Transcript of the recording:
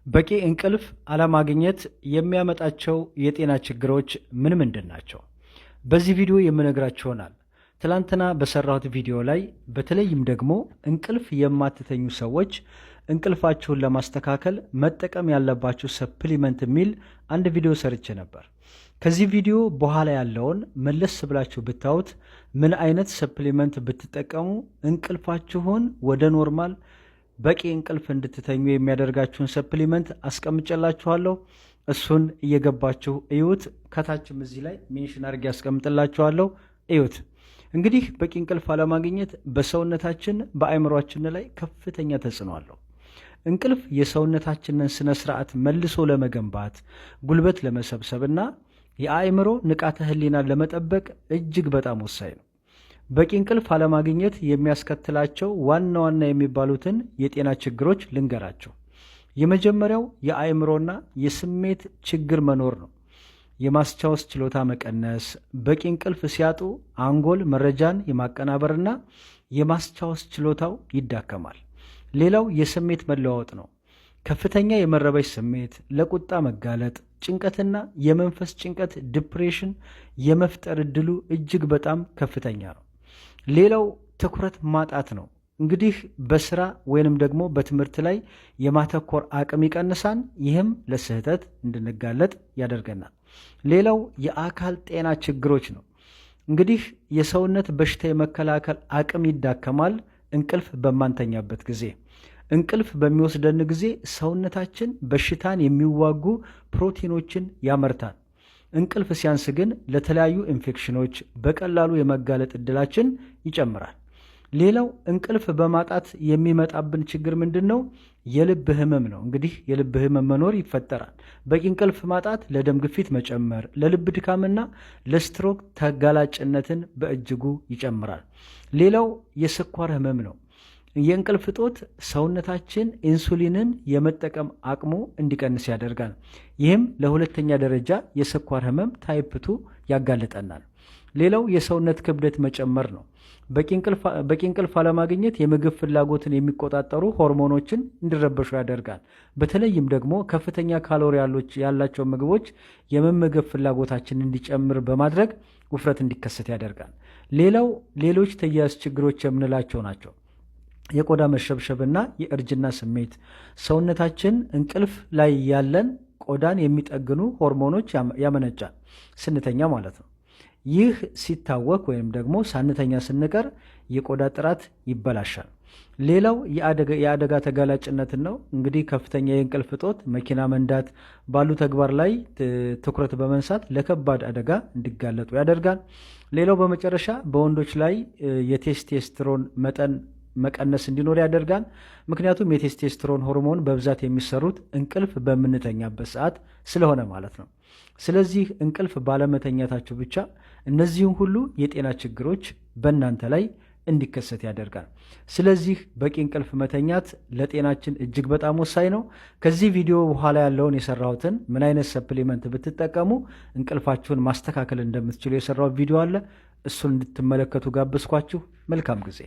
በቂ እንቅልፍ አለማግኘት የሚያመጣቸው የጤና ችግሮች ምንድን ናቸው? በዚህ ቪዲዮ የምነግራችሁ ይሆናል። ትላንትና በሰራሁት ቪዲዮ ላይ በተለይም ደግሞ እንቅልፍ የማትተኙ ሰዎች እንቅልፋችሁን ለማስተካከል መጠቀም ያለባችሁ ሰፕሊመንት የሚል አንድ ቪዲዮ ሰርቼ ነበር። ከዚህ ቪዲዮ በኋላ ያለውን መለስ ብላችሁ ብታዩት ምን አይነት ሰፕሊመንት ብትጠቀሙ እንቅልፋችሁን ወደ ኖርማል በቂ እንቅልፍ እንድትተኙ የሚያደርጋችሁን ሰፕሊመንት አስቀምጨላችኋለሁ። እሱን እየገባችሁ እዩት። ከታችም እዚህ ላይ ሜንሽን አድርጌ አስቀምጥላችኋለሁ። እዩት። እንግዲህ በቂ እንቅልፍ አለማግኘት በሰውነታችን በአእምሯችን ላይ ከፍተኛ ተጽዕኖ አለው። እንቅልፍ የሰውነታችንን ስነ ስርዓት መልሶ ለመገንባት ጉልበት ለመሰብሰብና የአእምሮ ንቃተ ህሊናን ለመጠበቅ እጅግ በጣም ወሳኝ ነው። በቂ እንቅልፍ አለማግኘት የሚያስከትላቸው ዋና ዋና የሚባሉትን የጤና ችግሮች ልንገራቸው። የመጀመሪያው የአእምሮና የስሜት ችግር መኖር ነው። የማስታወስ ችሎታ መቀነስ። በቂ እንቅልፍ ሲያጡ አንጎል መረጃን የማቀናበርና የማስታወስ ችሎታው ይዳከማል። ሌላው የስሜት መለዋወጥ ነው። ከፍተኛ የመረበሽ ስሜት፣ ለቁጣ መጋለጥ፣ ጭንቀትና የመንፈስ ጭንቀት ዲፕሬሽን የመፍጠር እድሉ እጅግ በጣም ከፍተኛ ነው። ሌላው ትኩረት ማጣት ነው። እንግዲህ በስራ ወይንም ደግሞ በትምህርት ላይ የማተኮር አቅም ይቀንሳል። ይህም ለስህተት እንድንጋለጥ ያደርገናል። ሌላው የአካል ጤና ችግሮች ነው። እንግዲህ የሰውነት በሽታ የመከላከል አቅም ይዳከማል። እንቅልፍ በማንተኛበት ጊዜ፣ እንቅልፍ በሚወስደን ጊዜ ሰውነታችን በሽታን የሚዋጉ ፕሮቲኖችን ያመርታል። እንቅልፍ ሲያንስ ግን ለተለያዩ ኢንፌክሽኖች በቀላሉ የመጋለጥ እድላችን ይጨምራል። ሌላው እንቅልፍ በማጣት የሚመጣብን ችግር ምንድን ነው? የልብ ህመም ነው። እንግዲህ የልብ ህመም መኖር ይፈጠራል። በቂ እንቅልፍ ማጣት ለደም ግፊት መጨመር፣ ለልብ ድካምና ለስትሮክ ተጋላጭነትን በእጅጉ ይጨምራል። ሌላው የስኳር ህመም ነው። የእንቅልፍ እጦት ሰውነታችን ኢንሱሊንን የመጠቀም አቅሙ እንዲቀንስ ያደርጋል። ይህም ለሁለተኛ ደረጃ የስኳር ህመም ታይፕ 2 ያጋልጠናል። ሌላው የሰውነት ክብደት መጨመር ነው። በቂ እንቅልፍ አለማግኘት የምግብ ፍላጎትን የሚቆጣጠሩ ሆርሞኖችን እንዲረበሹ ያደርጋል። በተለይም ደግሞ ከፍተኛ ካሎሪ ያላቸው ምግቦች የመመገብ ፍላጎታችን እንዲጨምር በማድረግ ውፍረት እንዲከሰት ያደርጋል። ሌላው ሌሎች ተያያዥ ችግሮች የምንላቸው ናቸው። የቆዳ መሸብሸብና የእርጅና ስሜት። ሰውነታችን እንቅልፍ ላይ ያለን ቆዳን የሚጠግኑ ሆርሞኖች ያመነጫል፣ ስንተኛ ማለት ነው። ይህ ሲታወክ ወይም ደግሞ ሳንተኛ ስንቀር የቆዳ ጥራት ይበላሻል። ሌላው የአደጋ ተጋላጭነትን ነው። እንግዲህ ከፍተኛ የእንቅልፍ እጦት መኪና መንዳት ባሉ ተግባር ላይ ትኩረት በመንሳት ለከባድ አደጋ እንዲጋለጡ ያደርጋል። ሌላው በመጨረሻ በወንዶች ላይ የቴስቴስትሮን መጠን መቀነስ እንዲኖር ያደርጋል። ምክንያቱም የቴስቴስትሮን ሆርሞን በብዛት የሚሰሩት እንቅልፍ በምንተኛበት ሰዓት ስለሆነ ማለት ነው። ስለዚህ እንቅልፍ ባለመተኛታችሁ ብቻ እነዚህን ሁሉ የጤና ችግሮች በእናንተ ላይ እንዲከሰት ያደርጋል። ስለዚህ በቂ እንቅልፍ መተኛት ለጤናችን እጅግ በጣም ወሳኝ ነው። ከዚህ ቪዲዮ በኋላ ያለውን የሰራሁትን ምን አይነት ሰፕሊመንት ብትጠቀሙ እንቅልፋችሁን ማስተካከል እንደምትችሉ የሰራሁት ቪዲዮ አለ። እሱን እንድትመለከቱ ጋብዝኳችሁ። መልካም ጊዜ